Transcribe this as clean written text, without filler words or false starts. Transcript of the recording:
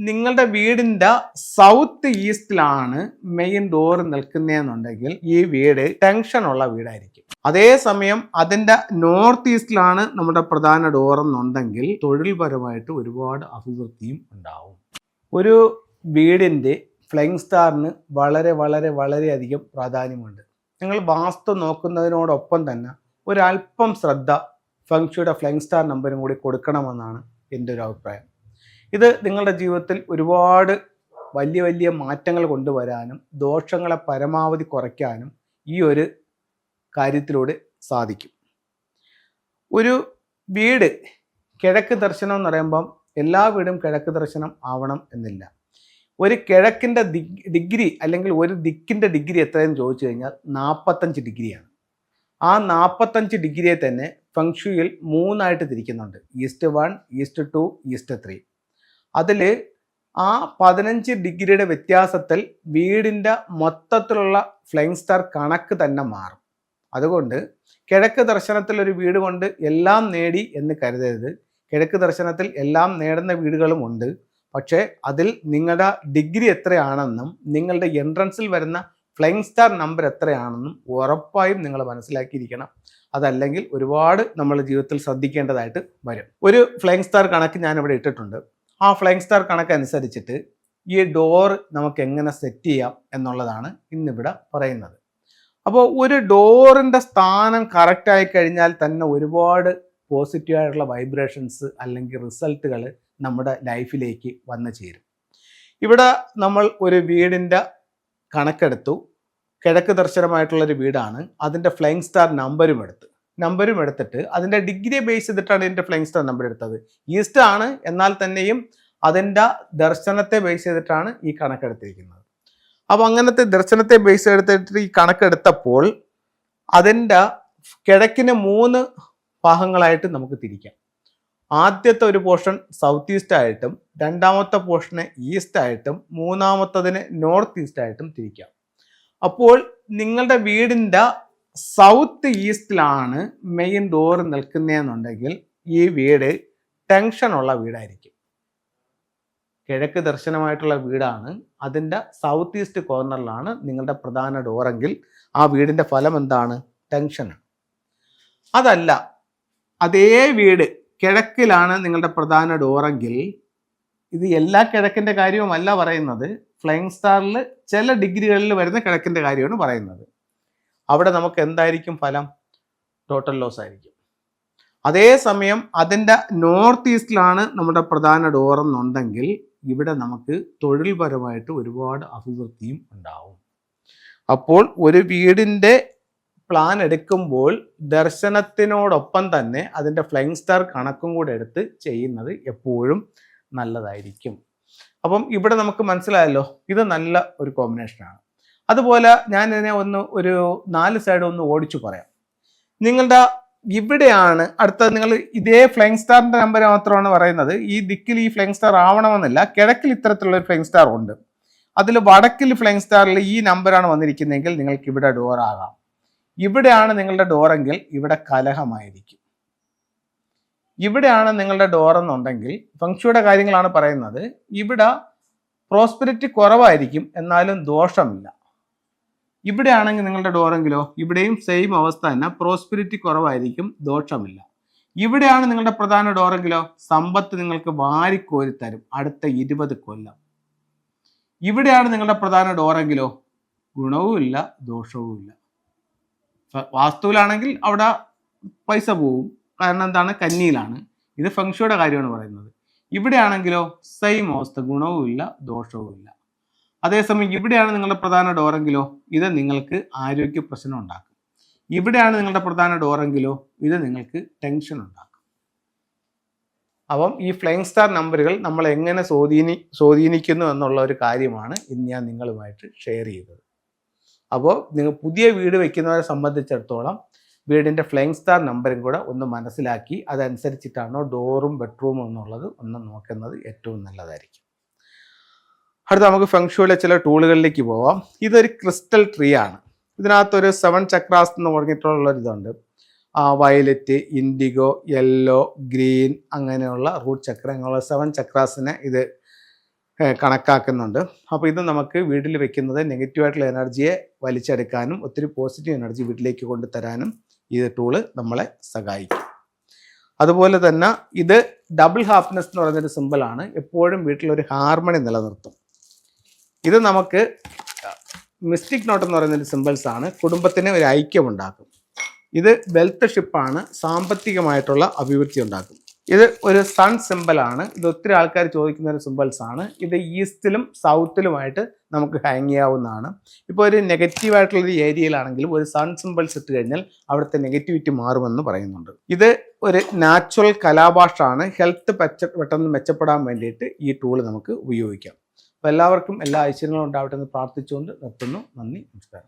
നിങ്ങളുടെ വീടിന്റെ south ഈസ്റ്റിലാണ് main door നിൽക്കുന്നതെന്നുണ്ടെങ്കിൽ ഈ വീട് ടെൻഷൻ ഉള്ള വീടായിരിക്കും. അതേസമയം അതിന്റെ നോർത്ത് ഈസ്റ്റിലാണ് നമ്മുടെ പ്രധാന ഡോർ എന്നുണ്ടെങ്കിൽ തൊഴിൽപരമായിട്ട് ഒരുപാട് അഭിവൃദ്ധിയും ഉണ്ടാവും. ഒരു വീടിന്റെ ഫ്ലൈങ് സ്റ്റാറിന് വളരെ വളരെ വളരെയധികം പ്രാധാന്യമുണ്ട്. നിങ്ങൾ വാസ്തു നോക്കുന്നതിനോടൊപ്പം തന്നെ ഒരല്പം ശ്രദ്ധ ഫെങ്ഷുയുടെ ഫ്ലൈങ് സ്റ്റാർ നമ്പറും കൂടി കൊടുക്കണമെന്നാണ് എൻ്റെ ഒരു അഭിപ്രായം. ഇത് നിങ്ങളുടെ ജീവിതത്തിൽ ഒരുപാട് വലിയ വലിയ മാറ്റങ്ങൾ കൊണ്ടുവരാനും ദോഷങ്ങളെ പരമാവധി കുറയ്ക്കാനും ഈ ഒരു കാര്യത്തിലൂടെ സാധിക്കും. ഒരു വീട് കിഴക്ക് ദർശനം എന്ന് പറയുമ്പം എല്ലാ വീടും കിഴക്ക് ദർശനം ആവണം എന്നില്ല. ഒരു കിഴക്കിൻ്റെ ഡിഗ്രി അല്ലെങ്കിൽ ഒരു ദിക്കിൻ്റെ ഡിഗ്രി എത്രയെന്ന് ചോദിച്ചു കഴിഞ്ഞാൽ 45 ഡിഗ്രിയാണ്. ആ 45 ഡിഗ്രിയെ തന്നെ ഫെങ്ഷുയിൽ 3ആയിട്ട് തിരിക്കുന്നുണ്ട്. East 1, east 2, east 3. അതിൽ ആ 15 ഡിഗ്രിയുടെ വ്യത്യാസത്തിൽ വീടിൻ്റെ മൊത്തത്തിലുള്ള ഫ്ലൈങ് സ്റ്റാർ കണക്ക് തന്നെ മാറും. അതുകൊണ്ട് കിഴക്ക് ദർശനത്തിൽ ഒരു വീട് കൊണ്ട് എല്ലാം നേടി എന്ന് കരുതരുത്. കിഴക്ക് ദർശനത്തിൽ എല്ലാം നേടുന്ന വീടുകളും ഉണ്ട്. പക്ഷേ അതിൽ നിങ്ങളുടെ ഡിഗ്രി എത്രയാണെന്നും നിങ്ങളുടെ എൻട്രൻസിൽ വരുന്ന ഫ്ലൈങ് സ്റ്റാർ നമ്പർ എത്രയാണെന്നും ഉറപ്പായും നിങ്ങൾ മനസ്സിലാക്കിയിരിക്കണം. അതല്ലെങ്കിൽ ഒരുപാട് നമ്മൾ ജീവിതത്തിൽ ശ്രദ്ധിക്കേണ്ടതായിട്ട് വരും. ഒരു ഫ്ലൈങ് സ്റ്റാർ കണക്ക് ഞാനിവിടെ ഇട്ടിട്ടുണ്ട്. ആ ഫ്ലൈങ് സ്റ്റാർ കണക്ക് അനുസരിച്ചിട്ട് ഈ ഡോർ നമുക്ക് എങ്ങനെ സെറ്റ് ചെയ്യാം എന്നുള്ളതാണ് ഇന്നിവിടെ പറയുന്നത്. അപ്പോൾ ഒരു ഡോറിൻ്റെ സ്ഥാനം കറക്റ്റായി കഴിഞ്ഞാൽ തന്നെ ഒരുപാട് പോസിറ്റീവായിട്ടുള്ള വൈബ്രേഷൻസ് അല്ലെങ്കിൽ റിസൾട്ടുകൾ നമ്മുടെ ലൈഫിലേക്ക് വന്നു ചേരും. ഇവിടെ നമ്മൾ ഒരു വീടിൻ്റെ കണക്കെടുത്തു. കിഴക്ക് ദർശനമായിട്ടുള്ളൊരു വീടാണ്. അതിൻ്റെ ഫ്ലൈങ് സ്റ്റാർ നമ്പരും എടുത്തിട്ട് അതിൻ്റെ ഡിഗ്രി ബേസ് ചെയ്തിട്ടാണ് ഇതിൻ്റെ ഫ്ലൈങ് സ്റ്റാർ നമ്പർ എടുത്തത്. ഈസ്റ്റ് ആണ്, എന്നാൽ തന്നെയും അതിൻ്റെ ദർശനത്തെ ബേസ് ചെയ്തിട്ടാണ് ഈ കണക്കെടുത്തിരിക്കുന്നത്. അപ്പോൾ അങ്ങനത്തെ ദർശനത്തെ ബേസ് ചെയ്തിട്ട് ഈ കണക്കെടുത്തപ്പോൾ അതിൻ്റെ കിഴക്കിന് 3 ഭാഗങ്ങളായിട്ട് നമുക്ക് തിരിക്കാം. ആദ്യത്തെ ഒരു പോർഷൻ സൗത്ത് ഈസ്റ്റ് ആയിട്ടും, രണ്ടാമത്തെ പോർഷന് ഈസ്റ്റ് ആയിട്ടും, മൂന്നാമത്തതിന് നോർത്ത് ഈസ്റ്റ് ആയിട്ടും തിരിക്കാം. അപ്പോൾ നിങ്ങളുടെ വീടിൻ്റെ സൗത്ത് ഈസ്റ്റിലാണ് മെയിൻ ഡോർ നിൽക്കുന്നതെന്നുണ്ടെങ്കിൽ ഈ വീട് ടെൻഷൻ ഉള്ള വീടായിരിക്കും. കിഴക്ക് ദർശനമായിട്ടുള്ള വീടാണ്, അതിൻ്റെ സൗത്ത് ഈസ്റ്റ് കോർണറിലാണ് നിങ്ങളുടെ പ്രധാന ഡോറെങ്കിൽ ആ വീടിൻ്റെ ഫലം എന്താണ്? ടെൻഷനാണ്. അതല്ല, അതേ വീട് കിഴക്കിലാണ് നിങ്ങളുടെ പ്രധാന ഡോറെങ്കിൽ, ഇത് എല്ലാ കിഴക്കിൻ്റെ കാര്യവുമല്ല പറയുന്നത്, ഫ്ലൈങ് സ്റ്റാറിൽ ചില ഡിഗ്രികളിൽ വരുന്ന കിഴക്കിൻ്റെ കാര്യമാണ് പറയുന്നത്. അവിടെ നമുക്ക് എന്തായിരിക്കും ഫലം? ടോട്ടൽ ലോസ് ആയിരിക്കും. അതേസമയം അതിൻ്റെ നോർത്ത് ഈസ്റ്റിലാണ് നമ്മുടെ പ്രധാന ഡോറെന്നുണ്ടെങ്കിൽ ഇവിടെ നമുക്ക് തൊഴിൽപരമായിട്ട് ഒരുപാട് അഭിവൃദ്ധിയും ഉണ്ടാവും. അപ്പോൾ ഒരു വീടിൻ്റെ പ്ലാൻ എടുക്കുമ്പോൾ ദർശനത്തിനോടൊപ്പം തന്നെ അതിൻ്റെ ഫ്ലൈങ് സ്റ്റാർ കണക്കും കൂടെ എടുത്ത് ചെയ്യുന്നത് എപ്പോഴും നല്ലതായിരിക്കും. അപ്പം ഇവിടെ നമുക്ക് മനസ്സിലായല്ലോ, ഇത് നല്ല ഒരു കോമ്പിനേഷനാണ്. അതുപോലെ ഞാൻ ഇതിനെ ഒരു 4 സൈഡ് ഓടിച്ചു പറയാം. നിങ്ങളുടെ ഇവിടെയാണ് അടുത്തത്. നിങ്ങൾ ഇതേ ഫ്ലൈങ് സ്റ്റാറിൻ്റെ നമ്പർ മാത്രമാണ് പറയുന്നത്. ഈ ദിക്കിൽ ഈ ഫ്ലൈങ് സ്റ്റാർ ആവണമെന്നില്ല. കിഴക്കിൽ ഇത്തരത്തിലുള്ള ഫ്ലൈങ് സ്റ്റാർ ഉണ്ട്. അതിൽ വടക്കിൽ ഫ്ലൈങ് സ്റ്റാറിൽ ഈ നമ്പറാണ് വന്നിരിക്കുന്നതെങ്കിൽ നിങ്ങൾക്ക് ഇവിടെ ഡോർ ആകാം. ഇവിടെയാണ് നിങ്ങളുടെ ഡോറെങ്കിൽ ഇവിടെ കലഹമായിരിക്കും. ഇവിടെയാണ് നിങ്ങളുടെ ഡോറെന്നുണ്ടെങ്കിൽ ഫെങ്ഷുയുടെ കാര്യങ്ങളാണ് പറയുന്നത്. ഇവിടെ പ്രോസ്പെരിറ്റി കുറവായിരിക്കും, എന്നാലും ദോഷമില്ല. ഇവിടെയാണെങ്കിൽ നിങ്ങളുടെ ഡോറെങ്കിലോ ഇവിടെയും സെയിം അവസ്ഥ തന്നെ, പ്രോസ്പെരിറ്റി കുറവായിരിക്കും, ദോഷമില്ല. ഇവിടെയാണ് നിങ്ങളുടെ പ്രധാന ഡോറെങ്കിലോ സമ്പത്ത് നിങ്ങൾക്ക് വാരിക്കോരി തരും അടുത്ത 20 കൊല്ലം. ഇവിടെയാണ് നിങ്ങളുടെ പ്രധാന ഡോറെങ്കിലോ ഗുണവുമില്ല, ദോഷവുമില്ല. വാസ്തുവിലാണെങ്കിൽ അവിടെ പൈസ പോവും, കാരണം എന്താണ്? കന്നിയിലാണ്. ഇത് ഫെങ്ഷുയുടെ കാര്യമാണ് പറയുന്നത്. ഇവിടെയാണെങ്കിലോ സെയിം അവസ്ഥ, ഗുണവുമില്ല, ദോഷവുമില്ല. അതേസമയം ഇവിടെയാണ് നിങ്ങളുടെ പ്രധാന ഡോറെങ്കിലോ ഇത് നിങ്ങൾക്ക് ആരോഗ്യ പ്രശ്നം ഉണ്ടാക്കും. ഇവിടെയാണ് നിങ്ങളുടെ പ്രധാന ഡോറെങ്കിലോ ഇത് നിങ്ങൾക്ക് ടെൻഷൻ ഉണ്ടാക്കും. അപ്പം ഈ ഫ്ലൈങ് സ്റ്റാർ നമ്പറുകൾ നമ്മൾ എങ്ങനെ സ്വാധീനിക്കുന്നു എന്നുള്ള ഒരു കാര്യമാണ് ഇന്ന് ഞാൻ നിങ്ങളുമായിട്ട് ഷെയർ ചെയ്തത്. അപ്പോൾ നിങ്ങൾ പുതിയ വീട് വയ്ക്കുന്നവരെ സംബന്ധിച്ചിടത്തോളം വീടിൻ്റെ ഫ്ലൈങ് സ്റ്റാർ നമ്പറും കൂടെ ഒന്ന് മനസ്സിലാക്കി അതനുസരിച്ചിട്ടാണോ ഡോറും ബെഡ്റൂമും എന്നുള്ളത് ഒന്ന് നോക്കുന്നത് ഏറ്റവും നല്ലതായിരിക്കും. അടുത്ത നമുക്ക് ഫെങ്ഷുയിലെ ചില ടൂളുകളിലേക്ക് പോവാം. ഇതൊരു ക്രിസ്റ്റൽ ട്രീ ആണ്. ഇതിനകത്തൊരു 7 ചക്രാസ് എന്ന് പറഞ്ഞിട്ടുള്ളൊരിതുണ്ട്. വയലറ്റ്, ഇൻഡിഗോ, യെല്ലോ, ഗ്രീൻ അങ്ങനെയുള്ള റൂട്ട് ചക്ര, അങ്ങനെയുള്ള 7 ചക്രാസിനെ ഇത് കണക്കാക്കുന്നുണ്ട്. അപ്പോൾ ഇത് നമുക്ക് വീട്ടിൽ വെക്കുന്നത് നെഗറ്റീവായിട്ടുള്ള എനർജിയെ വലിച്ചെടുക്കാനും ഒത്തിരി പോസിറ്റീവ് എനർജി വീട്ടിലേക്ക് കൊണ്ടുതരാനും ഈ ടൂള് നമ്മളെ സഹായിക്കും. അതുപോലെ തന്നെ ഇത് ഡബിൾ ഹാപ്പിനെസ് എന്ന് പറയുന്നൊരു സിമ്പിളാണ്. എപ്പോഴും വീട്ടിലൊരു ഹാർമണി നിലനിർത്തും. ഇത് നമുക്ക് മിസ്റ്റിക് നോട്ട് എന്ന് പറയുന്നൊരു സിമ്പിൾസ് ആണ്. കുടുംബത്തിന് ഒരു ഐക്യമുണ്ടാക്കും. ഇത് വെൽത്ത് ഷിപ്പാണ്, സാമ്പത്തികമായിട്ടുള്ള അഭിവൃദ്ധി ഉണ്ടാക്കും. ഇത് ഒരു സൺ സിമ്പിളാണ്. ഇത് ഒത്തിരി ആൾക്കാർ ചോദിക്കുന്ന ഒരു സിമ്പിൾസ് ആണ്. ഇത് ഈസ്റ്റിലും സൗത്തിലുമായിട്ട് നമുക്ക് ഹാങ് ചെയ്യാവുന്നതാണ്. ഇപ്പോൾ ഒരു നെഗറ്റീവായിട്ടുള്ളൊരു ഏരിയയിലാണെങ്കിലും ഒരു സൺ സിമ്പിൾസ് ഇട്ട് കഴിഞ്ഞാൽ അവിടുത്തെ നെഗറ്റിവിറ്റി മാറുമെന്ന് പറയുന്നുണ്ട്. ഇത് ഒരു നാച്ചുറൽ കലാഭാഷമാണ്. ഹെൽത്ത് പെട്ടെന്ന് മെച്ചപ്പെടാൻ വേണ്ടിയിട്ട് ഈ ടൂള് നമുക്ക് ഉപയോഗിക്കാം. അപ്പോൾ എല്ലാവർക്കും എല്ലാ ഐശ്വര്യങ്ങളും ഉണ്ടാവട്ടെ എന്ന് പ്രാർത്ഥിച്ചുകൊണ്ട് നിർത്തുന്നു. നന്ദി, നമസ്കാരം.